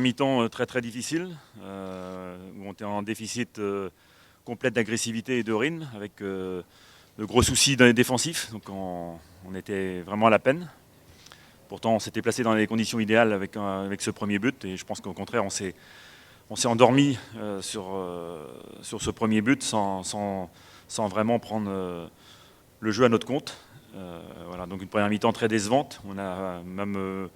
mi-temps très difficile, où on était en déficit complet d'agressivité et de rythme, avec de gros soucis défensifs, donc on était vraiment à la peine. Pourtant on s'était placé dans les conditions idéales avec ce premier but, et je pense qu'au contraire on s'est endormi sur ce premier but sans vraiment prendre le jeu à notre compte. Voilà, donc une première mi-temps très décevante, on a même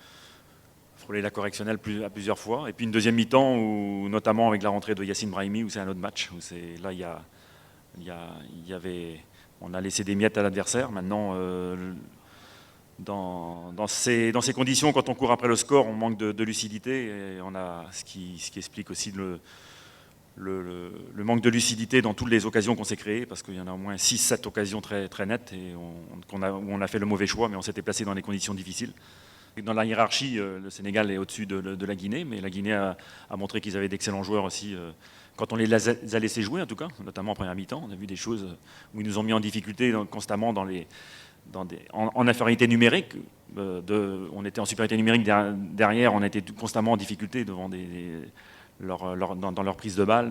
frôlé la correctionnelle à plusieurs fois, et puis une deuxième mi-temps où, notamment avec la rentrée de Yacine Brahimi, où c'est un autre match, où là on a laissé des miettes à l'adversaire. Maintenant, dans ces conditions, quand on court après le score, on manque de lucidité, et on a ce qui explique aussi le manque de lucidité dans toutes les occasions qu'on s'est créées, parce qu'il y en a au moins 6-7 occasions très nettes et où on a fait le mauvais choix, mais on s'était placé dans des conditions difficiles. Et dans la hiérarchie, le Sénégal est au-dessus de la Guinée, mais la Guinée a montré qu'ils avaient d'excellents joueurs aussi, quand on les a laissés jouer en tout cas, notamment en première mi-temps. On a vu des choses où ils nous ont mis en difficulté constamment en infériorité numérique. On était en supériorité numérique derrière, on était constamment en difficulté devant dans leur prise de balle.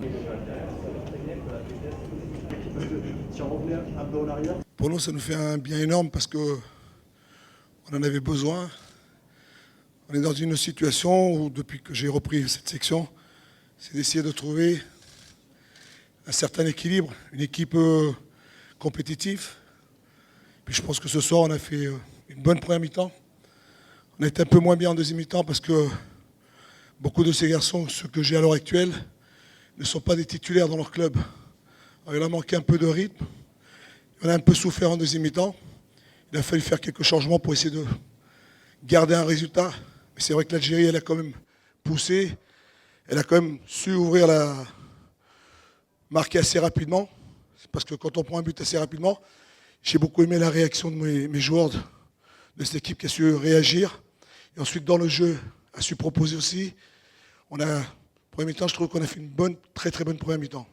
Pour nous, ça nous fait un bien énorme parce qu'on en avait besoin. On est dans une situation où, depuis que j'ai repris cette section, c'est d'essayer de trouver un certain équilibre, une équipe compétitive. Puis je pense que ce soir, on a fait une bonne première mi-temps. On a été un peu moins bien en deuxième mi-temps parce que beaucoup de ces garçons, ceux que j'ai à l'heure actuelle, ne sont pas des titulaires dans leur club. Alors, il a manqué un peu de rythme. On a un peu souffert en deuxième mi-temps. Il a fallu faire quelques changements pour essayer de garder un résultat. Mais c'est vrai que l'Algérie, elle a quand même poussé. Elle a quand même su ouvrir marquer assez rapidement. C'est parce que quand on prend un but assez rapidement, j'ai beaucoup aimé la réaction de mes joueurs de cette équipe qui a su réagir. Et ensuite, dans le jeu, a su proposer aussi. Première mi-temps, je trouve qu'on a fait une très bonne première mi-temps.